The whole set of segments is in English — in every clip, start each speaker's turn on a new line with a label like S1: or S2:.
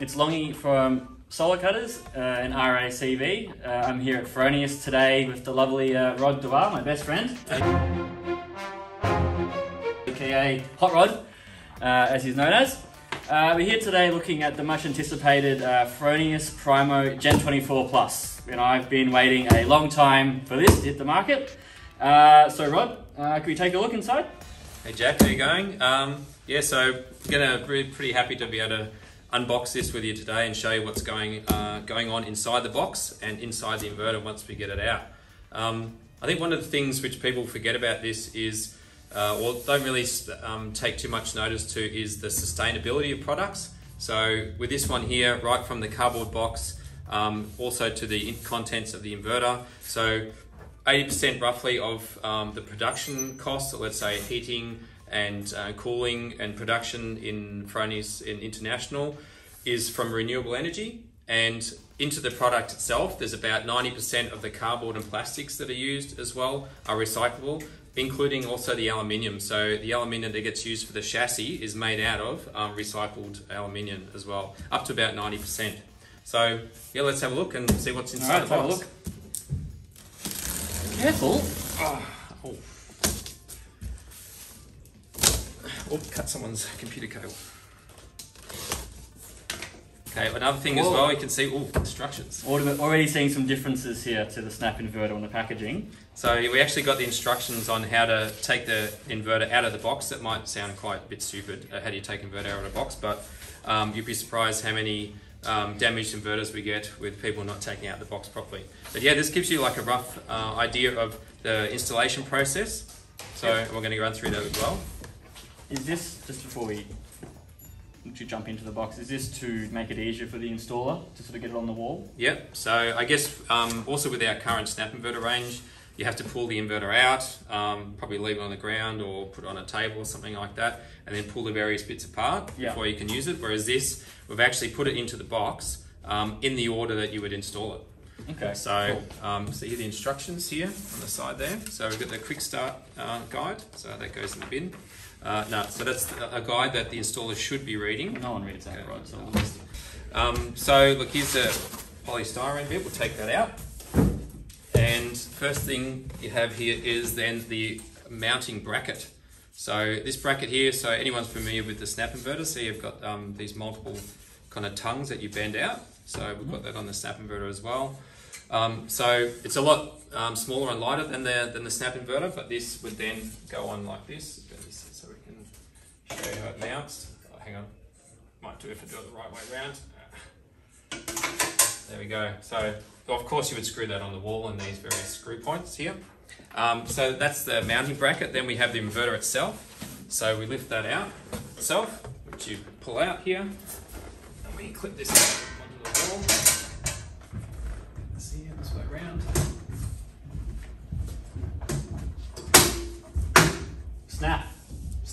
S1: It's Longy from Solar Cutters and RACV. I'm here at Fronius today with the lovely Rod Dewar, my best friend, aka Hot Rod, as he's known as. We're here today looking at the much anticipated Fronius Gen24 Plus. And I've been waiting a long time for this to hit the market. So Rod, can we take a look inside?
S2: Hey Jack, how you going? So we're pretty happy to be able to unbox this with you today and show you what's going on inside the box and inside the inverter once we get it out. I think one of the things which people forget about this is, or don't really take too much notice to, is the sustainability of products. So with this one here, right from the cardboard box, also to the contents of the inverter. So 80% roughly of the production costs, so let's say heating and cooling and production in Fronius International, is from renewable energy. And into the product itself, there's about 90% of the cardboard and plastics that are used as well are recyclable, including also the aluminium. So the aluminium that gets used for the chassis is made out of recycled aluminium as well, up to about 90%. So yeah, let's have a look and see what's inside the box.
S1: Have a look. Careful.
S2: Oh, cut someone's computer cable. Okay, another thing as well, you can see, instructions.
S1: Already seeing some differences here to the snap inverter on the packaging.
S2: So we actually got the instructions on how to take the inverter out of the box. That might sound quite a bit stupid, how do you take inverter out of the box, but you'd be surprised how many damaged inverters we get with people not taking out the box properly. But yeah, this gives you like a rough idea of the installation process. So we're going to run through that as well.
S1: Is this, just before we jump into the box, is this to make it easier for the installer to sort of get it on the wall?
S2: Yep, so I guess also with our current snap inverter range, you have to pull the inverter out, probably leave it on the ground or put it on a table or something like that, and then pull the various bits apart before you can use it. Whereas this, we've actually put it into the box in the order that you would install it.
S1: Okay.
S2: So, so here are the instructions here on the side there. So we've got the quick start guide, so that goes in the bin. So that's a guide that the installer should be reading.
S1: No one reads that, right?
S2: So look, here's the polystyrene bit. We'll take that out. And first thing you have here is then the mounting bracket. So this bracket here, so anyone's familiar with the snap inverter, so you've got these multiple kind of tongues that you bend out. So we've got that on the snap inverter as well. So it's a lot smaller and lighter than the snap inverter, but this would then go on like this. So we can show you how it mounts. Oh, hang on, might do if I do it the right way around. There we go. So of course you would screw that on the wall and these various screw points here. So that's the mounting bracket. Then we have the inverter itself. So we lift that out itself, which you pull out here, and we clip this onto the wall. See this way around.
S1: Snap.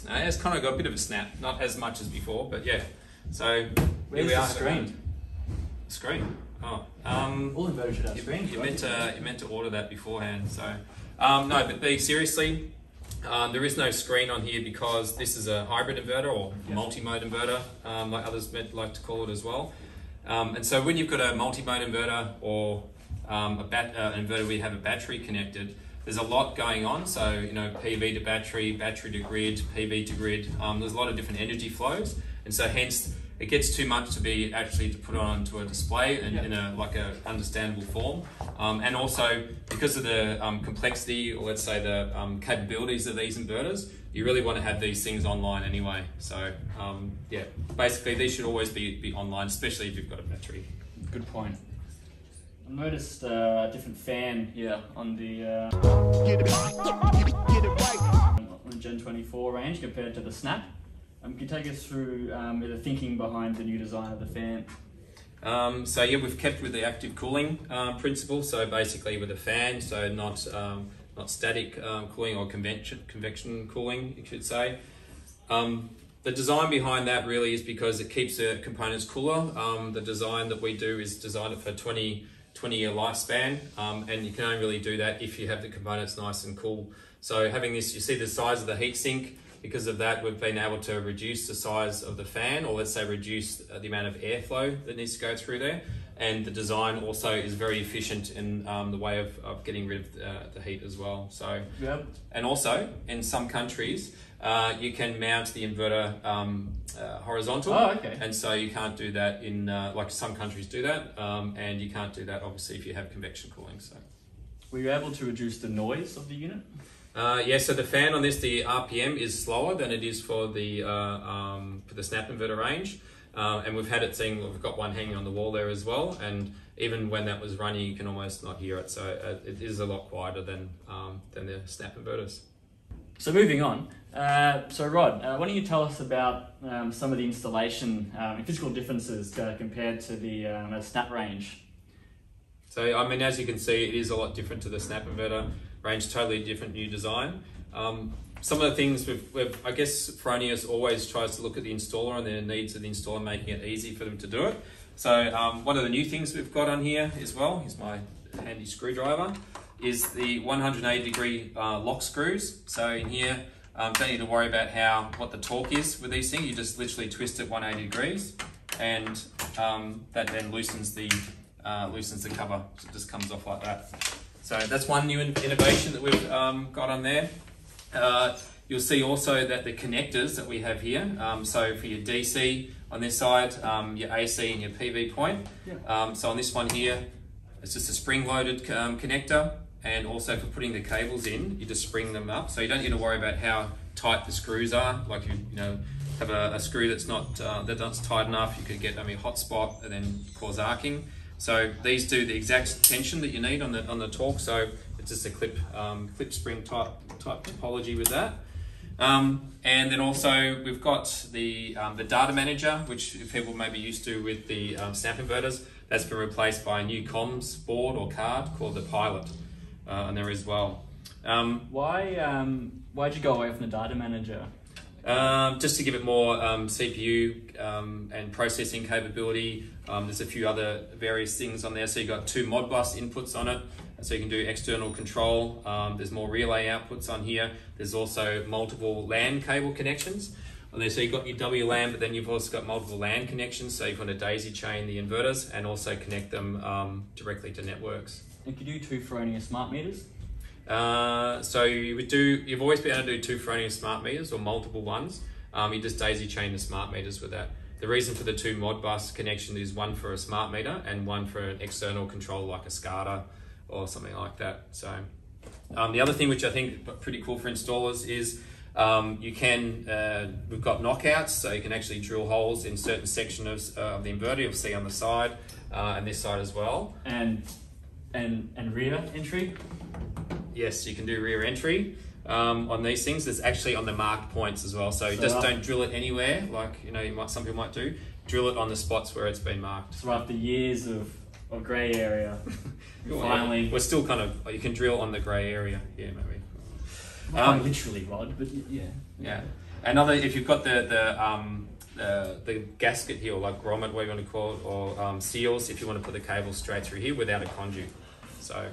S2: It's kind of got a bit of a snap, not as much as before, but yeah. So
S1: where's the screen?
S2: Screen. Oh.
S1: All inverters should have screens.
S2: You meant to order that beforehand. So no, but seriously, there is no screen on here because this is a hybrid inverter or multi-mode inverter, like others like to call it as well. And so when you've got a multi-mode inverter or an inverter where you have a battery connected, there's a lot going on. So, you know, PV to battery, battery to grid, PV to grid. There's a lot of different energy flows. And so hence it gets too much to be actually to put onto a display in a understandable form. And also because of the complexity, or let's say the capabilities of these inverters, you really want to have these things online anyway. So yeah, basically these should always be online, especially if you've got a battery.
S1: Good point. I noticed a different fan here on the Gen24 range compared to the Snap. Can you take us through the thinking behind the new design of the fan?
S2: So yeah, we've kept with the active cooling principle. So basically with a fan, so not static cooling or convection cooling, you should say. The design behind that really is because it keeps the components cooler. The design that we do is designed it for 20-year lifespan, and you can only really do that if you have the components nice and cool. So having this, you see the size of the heat sink, because of that, we've been able to reduce the size of the fan, or let's say reduce the amount of airflow that needs to go through there. And the design also is very efficient in the way of getting rid of the heat as well. So,
S1: yep.
S2: And also in some countries, you can mount the inverter horizontal.
S1: Oh, okay.
S2: And so you can't do that in, like some countries do that, and you can't do that obviously if you have convection cooling. So,
S1: were you able to reduce the noise of the unit?
S2: Yeah, so the fan on this, the RPM is slower than it is for the snap inverter range. And we've had it saying, we've got one hanging on the wall there as well, and even when that was running, you can almost not hear it. So it is a lot quieter than the snap inverters.
S1: So moving on, so Rod, why don't you tell us about some of the installation and physical differences compared to the snap range?
S2: So I mean, as you can see, it is a lot different to the snap inverter range, totally different new design. Some of the things I guess Fronius always tries to look at the installer and the needs of the installer, making it easy for them to do it. So one of the new things we've got on here as well, here's my handy screwdriver, is the 180-degree lock screws. So in here, don't need to worry about what the torque is with these things. You just literally twist it 180 degrees, and that then loosens the cover. So it just comes off like that. So that's one new innovation that we've got on there. You'll see also that the connectors that we have here, so for your DC on this side, your AC and your PV point. Yeah. So on this one here, it's just a spring-loaded connector, and also for putting the cables in, you just spring them up. So you don't need to worry about how tight the screws are. Like you have a screw that's not tight enough, you could get a hot spot and then cause arcing. So these do the exact tension that you need on the torque. So it's just a clip spring type topology with that. And then also we've got the data manager, which people may be used to with the snap inverters. That's been replaced by a new comms board or card called the Pilot, and there as well.
S1: Why'd you go away from the data manager?
S2: Just to give it more CPU and processing capability. There's a few other various things on there. So you've got 2 Modbus inputs on it, so you can do external control. There's more relay outputs on here. There's also multiple LAN cable connections on there. So you've got your WLAN, but then you've also got multiple LAN connections. So you want to daisy chain the inverters and also connect them directly to networks.
S1: And could you do 2 Fronius smart meters?
S2: So you've always been able to do 2 Fronius smart meters or multiple ones. You just daisy chain the smart meters with that. The reason for the 2 Modbus connection is one for a smart meter and one for an external control like a SCADA or something like that. So the other thing which I think is pretty cool for installers is we've got knockouts, so you can actually drill holes in certain sections of the inverter. You'll see on the side and this side as well. And rear entry? Yes, you can do rear entry on these things. There's actually on the marked points as well. So just don't drill it anywhere, like some people might do. Drill it on the spots where it's been marked.
S1: So after years of grey area, finally...
S2: We're still you can drill on the grey area, yeah, maybe.
S1: Not literally, Rod, but yeah.
S2: Yeah. If you've got the gasket here, or like grommet, what you want to call it, or seals, if you want to put the cable straight through here without a conduit. So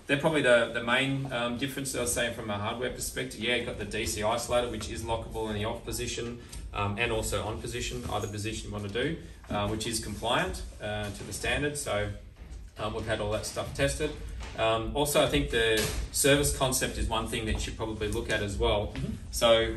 S2: they're probably the main difference I was saying from a hardware perspective. Yeah, you've got the DC isolator, which is lockable in the off position and also on position, either position you want to do, which is compliant to the standard. So we've had all that stuff tested. Also, I think the service concept is one thing that you should probably look at as well. Mm-hmm. So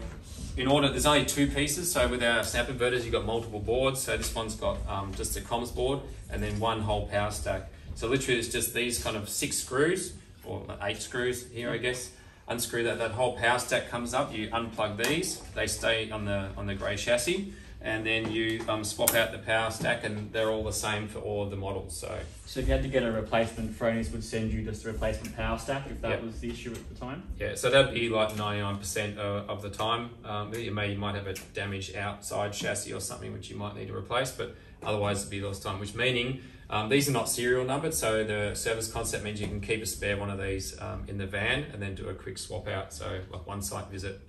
S2: there's only 2 pieces. So with our snap inverters, you've got multiple boards. So this one's got just a comms board and then one whole power stack. So literally it's just these kind of 6 screws, or 8 screws here, I guess. Unscrew that whole power stack comes up, you unplug these, they stay on the grey chassis, and then you swap out the power stack, and they're all the same for all of the models. So
S1: if you had to get a replacement, Fronius would send you just a replacement power stack if that was the issue at the time?
S2: Yeah, so that'd be like 99% of the time. You might have a damaged outside chassis or something which you might need to replace, but otherwise it'd be those time, which meaning these are not serial numbered, so the service concept means you can keep a spare one of these in the van and then do a quick swap out, so like one site visit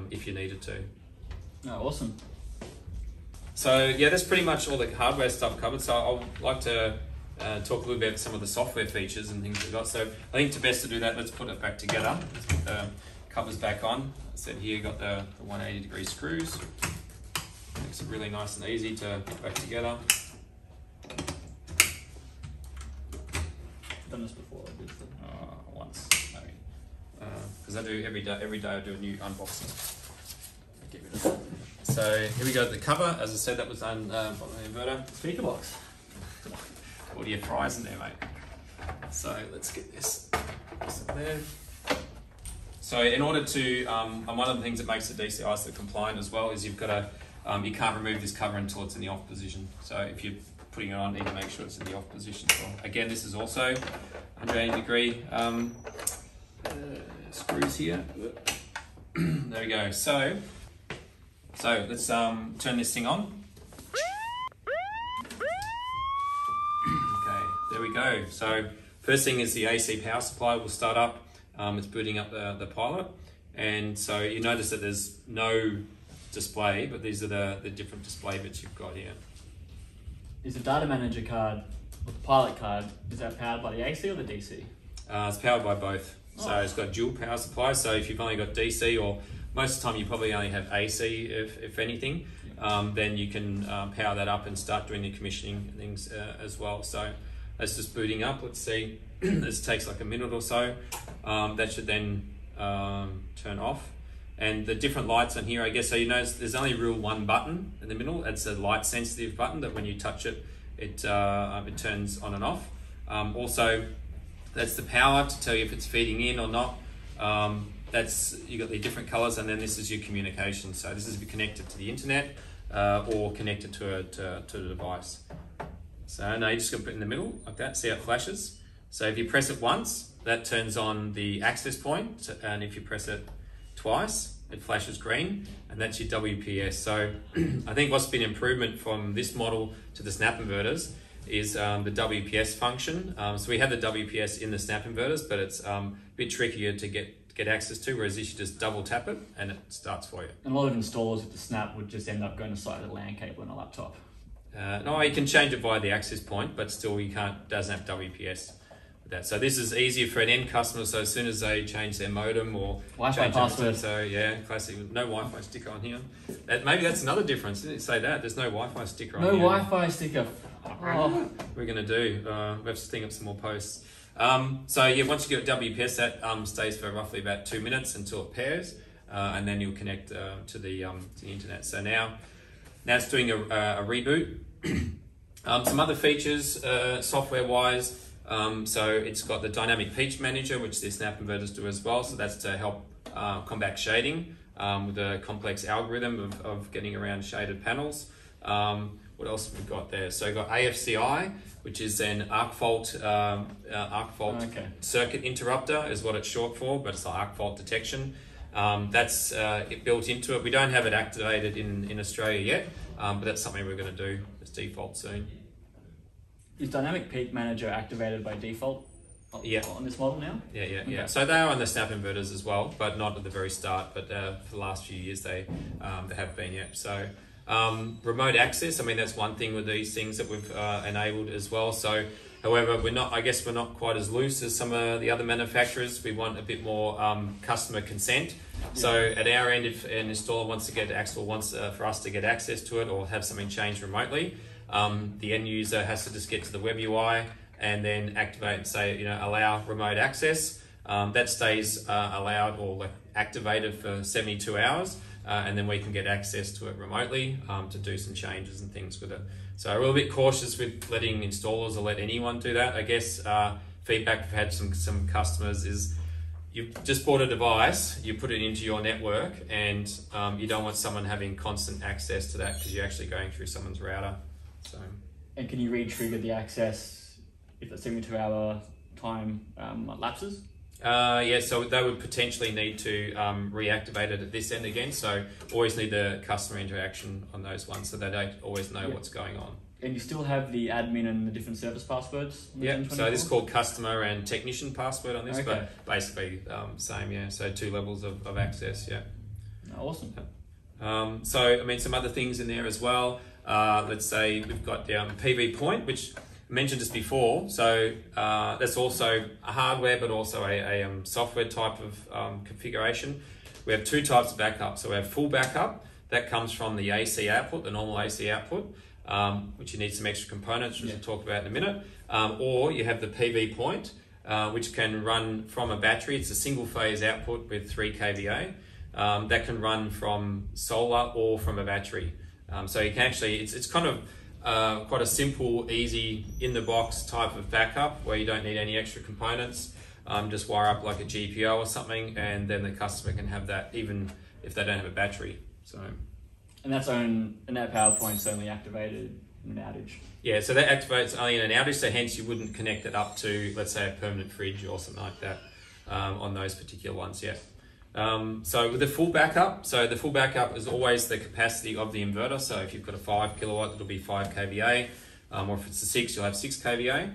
S2: if you needed to.
S1: Oh, awesome.
S2: So yeah, that's pretty much all the hardware stuff covered. So I'd like to talk a little bit about some of the software features and things we've got. So I think to best to do that, let's put it back together. Let's put the cover's back on. I said here, got the 180-degree screws. Makes it really nice and easy to get back together.
S1: Done this before, I did
S2: once, maybe. Because I do every day I do a new unboxing. Get rid of that. So here we go, the cover. As I said, that was done by the inverter.
S1: Speaker box.
S2: What are your fries in there, mate? So let's get this there. So in order to, and one of the things that makes the DC ISO compliant as well is you've got to, you can't remove this cover until it's in the off position. So if you're putting it on, you need to make sure it's in the off position. So again, this is also 180-degree screws here. There we go. So let's turn this thing on. Okay, there we go. So first thing is the AC power supply will start up. It's booting up the pilot, and so you notice that there's no display, but these are the different display bits you've got here.
S1: Is the data manager card, or the pilot card, is that powered by the AC or the DC?
S2: It's powered by both. So it's got dual power supply. So if you've only got DC, or most of the time you probably only have AC, if anything, then you can power that up and start doing the commissioning things as well. So that's just booting up. Let's see. This takes like a minute or so. That should then turn off. And the different lights on here, I guess, so you notice there's only real one button in the middle. It's a light sensitive button that when you touch it, it turns on and off. Also, that's the power to tell you if it's feeding in or not. You got the different colors, and then this is your communication. So this is connected to the internet or connected to the device. So now you just got to put it in the middle like that. See how it flashes. So if you press it once, that turns on the access point, and if you press it twice, it flashes green, and that's your WPS. So I think what's been improvement from this model to the snap inverters is the WPS function. So we have the WPS in the snap inverters, but it's a bit trickier to get access to, whereas this you just double tap it and it starts for you.
S1: And a lot of installers with the snap would just end up going to site with a LAN cable and a laptop.
S2: No, you can change it via the access point, but still you doesn't have WPS. That. So this is easier for an end customer. So as soon as they change their modem or
S1: Wi-Fi password.
S2: So yeah, classic. No Wi-Fi sticker on here. Maybe that's another difference. Didn't it say that? There's no Wi-Fi sticker on here.
S1: No Wi-Fi sticker.
S2: Oh. We're gonna do. We have to think up some more posts. So yeah, once you get WPS, that stays for roughly about 2 minutes until it pairs, and then you'll connect to the internet. So now it's doing a reboot. Some other features, software-wise. So it's got the dynamic pitch manager, which the snap inverters do as well. So that's to help combat shading with a complex algorithm of getting around shaded panels. What else have we got there? So we've got Afci, which is an arc fault circuit interrupter is what it's short for, but it's like arc fault detection. That's built into it. We don't have it activated in Australia yet, but that's something we're going to do as default soon.
S1: Is Dynamic Peak Manager activated by default on this model now?
S2: Yeah. Okay. So they are on the snap inverters as well, but not at the very start, but for the last few years they have been, yeah. So remote access, I mean, that's one thing with these things that we've enabled as well. So however, we're not quite as loose as some of the other manufacturers. We want a bit more customer consent. Yeah. So at our end, if an installer wants to get access or wants for us to get access to it or have something changed remotely, the end user has to just get to the web UI and then activate and say, allow remote access. That stays allowed or activated for 72 hours, and then we can get access to it remotely to do some changes and things with it. So we're a little bit cautious with letting installers or let anyone do that. I guess feedback we've had some customers is you've just bought a device, you put it into your network, and you don't want someone having constant access to that because you're actually going through someone's router. So. And
S1: can you re-trigger the access if the 72-hour time lapses?
S2: Yeah, so they would potentially need to reactivate it at this end again. So always need the customer interaction on those ones so they don't always know what's going on.
S1: And you still have the admin and the different service passwords?
S2: Yeah, so this is called customer and technician password on this, but basically same, yeah. So 2 levels of access, yeah.
S1: Awesome.
S2: So, I mean, some other things in there as well. Let's say we've got PV point, which mentioned this before, so that's also a hardware but also a software type of configuration. We have two types of backup. So we have full backup, that comes from the AC output, the normal AC output, which you need some extra components, which we'll talk about in a minute. Or you have the PV point, which can run from a battery. It's a single phase output with 3 kVA. That can run from solar or from a battery. So you can actually, it's kind of quite a simple, easy, in the box type of backup where you don't need any extra components. Just wire up like a GPO or something, and then the customer can have that even if they don't have a battery. So,
S1: and that power point's only activated in an outage. Yeah,
S2: so that activates only in an outage, so hence you wouldn't connect it up to, let's say, a permanent fridge or something like that on those particular ones. Yeah. So with the full backup, so the full backup is always the capacity of the inverter. So if you've got a 5 kilowatt, it'll be 5 kVA, or if it's a 6, you'll have 6 kVA.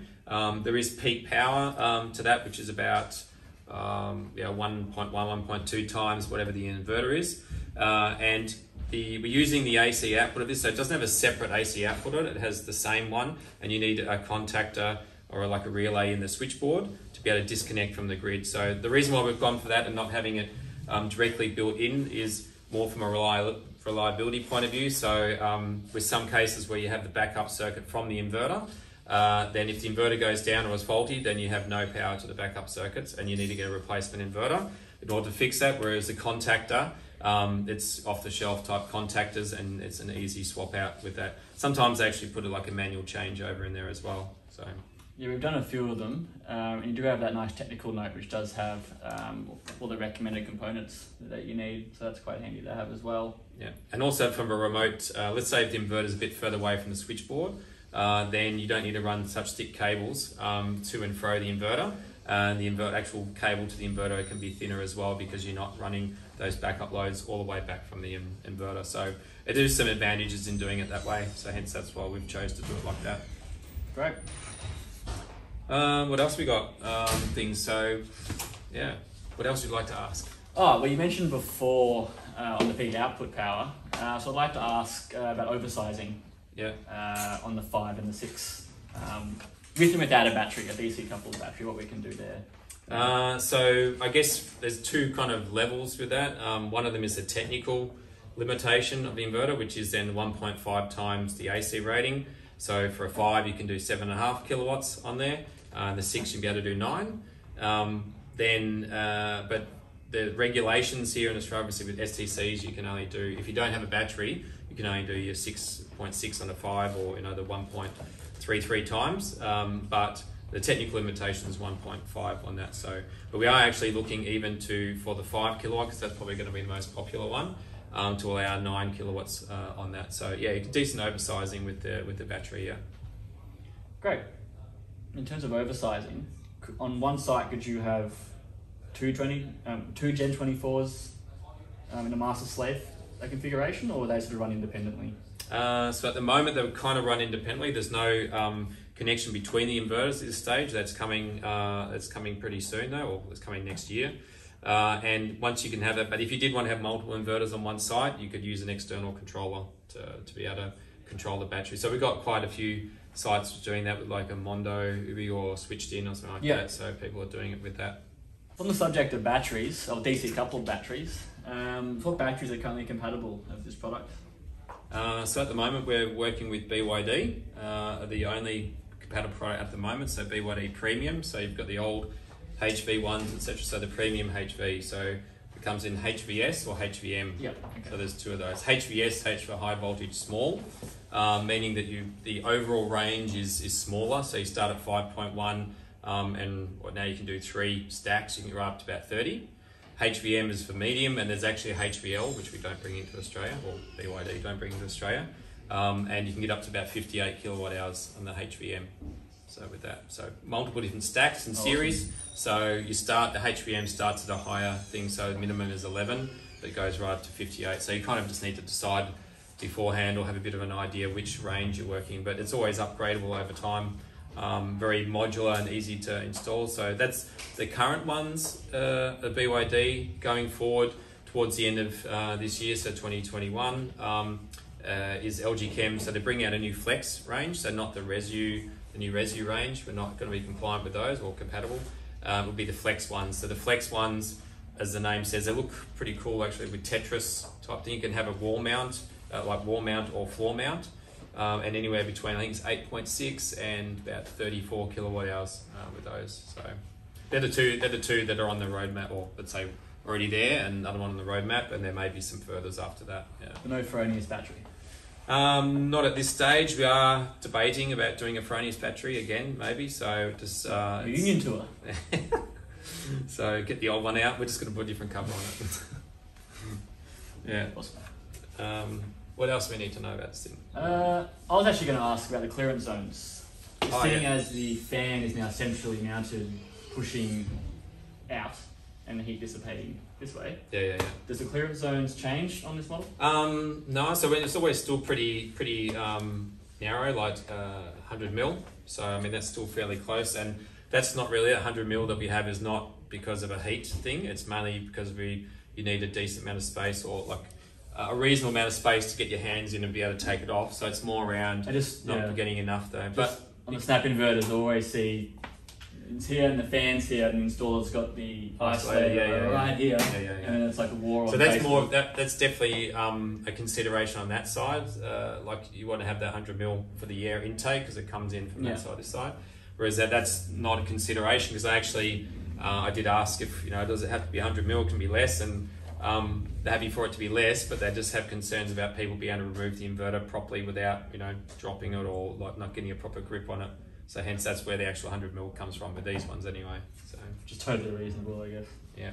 S2: There is peak power to that, which is about 1.1, 1.2 times whatever the inverter is. And we're using the AC output of this, so it doesn't have a separate AC output on it. It has the same one, and you need a contactor or like a relay in the switchboard to be able to disconnect from the grid. So the reason why we've gone for that and not having it directly built in is more from a reliability point of view. So with some cases where you have the backup circuit from the inverter, then if the inverter goes down or is faulty, then you have no power to the backup circuits and you need to get a replacement inverter in order to fix that. Whereas the contactor, it's off-the-shelf type contactors, and it's an easy swap out with that. Sometimes they actually put like a manual changeover in there as well. So
S1: yeah, we've done a few of them, and you do have that nice technical note which does have all the recommended components that you need, so that's quite handy to have as well.
S2: Yeah, and also from a remote, let's say if the inverter is a bit further away from the switchboard, then you don't need to run such thick cables to and fro the inverter. The actual cable to the inverter can be thinner as well, because you're not running those backup loads all the way back from the inverter. So it is some advantages in doing it that way. So hence that's why we've chose to do it like that.
S1: Great.
S2: What else we got? Things. So yeah, what else would you like to ask?
S1: Oh, well, you mentioned before on the peak output power. So I'd like to ask about oversizing.
S2: Yeah.
S1: On the 5 and the 6. With and without a battery, a DC coupled battery, what we can do there.
S2: So I guess there's two kind of levels with that. One of them is the technical limitation of the inverter, which is then 1.5 times the AC rating. So for a 5, you can do 7.5 kilowatts on there. The 6, you'll be able to do 9. But the regulations here in Australia, obviously with STCs, you can only do, if you don't have a battery, you can only do your 6.6 on a 5, or the 1.33 times. But the technical limitation is 1.5 on that. So, but we are actually looking even for the 5 kilowatt, because that's probably going to be the most popular one, to allow 9 kilowatts on that. So yeah, decent oversizing with the battery. Yeah.
S1: Great. In terms of oversizing, on one site could you have two Gen24s in a master slave configuration, or are they sort of run independently?
S2: So at the moment they would kind of run independently. There's no connection between the inverters at this stage. That's coming pretty soon though, or it's coming next year. And once you can have that, but if you did want to have multiple inverters on one site, you could use an external controller to be able to control the battery. So we've got quite a few sites doing that with like a Mondo, Ubi, or Switched In or something like that. So people are doing it with that.
S1: On the subject of batteries, or DC coupled batteries, what batteries are currently compatible with this product?
S2: So at the moment we're working with BYD, the only compatible product at the moment. So BYD Premium. So you've got the old HV ones, etc. So the Premium HV. So it comes in HVS or HVM.
S1: Yep. Okay.
S2: So there's two of those. HVS, H for high voltage small, meaning that the overall range is smaller. So you start at 5.1, and now you can do 3 stacks. You can go up to about 30. HVM is for medium, and there's actually a HVL, which we don't bring into Australia, or BYD don't bring into Australia. And you can get up to about 58 kilowatt hours on the HVM. So with that, so multiple different stacks in series. Awesome. So the HVM starts at a higher thing, so the minimum is 11, but it goes right up to 58. So you kind of just need to decide beforehand, or have a bit of an idea which range you're working in, but it's always upgradable over time. Very modular and easy to install. So that's the current ones, the BYD going forward towards the end of this year, so 2021. is LG Chem. So they bring out a new Flex range, so not the new Resu range. We're not going to be compliant with those or compatible. It would be the Flex ones. So the Flex ones, as the name says, they look pretty cool actually with Tetris type thing. You can have a wall mount, like wall mount or floor mount, and anywhere between, I think it's 8.6 and about 34 kilowatt hours with those. So they're the two that are on the roadmap, or let's say already there, and another one on the roadmap, and there may be some furthers after that. Yeah.
S1: No Fronius battery.
S2: Not at this stage. We are debating about doing a Fronius battery again, maybe. So just
S1: Union tour.
S2: So get the old one out. We're just going to put a different cover on it. Yeah.
S1: Awesome.
S2: What else do we need to know about this thing?
S1: I was actually going to ask about the clearance zones. Seeing
S2: yeah.
S1: as the fan is now centrally mounted, pushing out, and the heat dissipating this way.
S2: Yeah.
S1: Does the clearance zones change on this model?
S2: No. So it's always still pretty narrow, like 100 mil. So I mean that's still fairly close, and that's not really 100 mil that we have is not because of a heat thing. It's mainly because you need a decent amount of space, or like a reasonable amount of space to get your hands in and be able to take it off. So it's more around not getting enough though. But
S1: on the snap inverters, I always see it's here and the fan's here, and the installer's got the isolator right here, and then it's like a war on.
S2: So that's more that's definitely a consideration on that side. Like you want to have that 100 mil for the air intake because it comes in from that side, this side. Whereas that's not a consideration, because I did ask if, does it have to be 100 mil, can be less, and they're happy for it to be less, but they just have concerns about people being able to remove the inverter properly without, dropping it, or like not getting a proper grip on it. So hence that's where the actual 100 mil comes from with these ones anyway. So
S1: just totally reasonable, I guess.
S2: Yeah.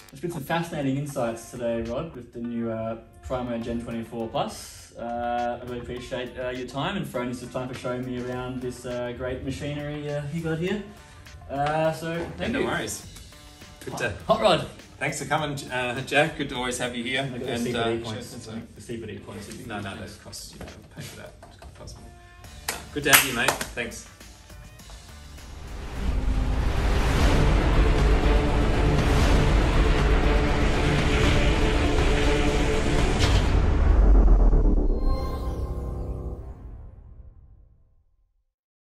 S1: There's been some fascinating insights today, Rod, with the new Primo Gen24 Plus. I really appreciate your time and Fronius' time for showing me around this great machinery you got here. So thank you.
S2: No worries.
S1: Hot Rod.
S2: Thanks for coming, Jack. Good to always have you here.
S1: And the CPD points. The CPD points.
S2: No, those costs, pay for that. It's possible. Good to have you, mate. Thanks.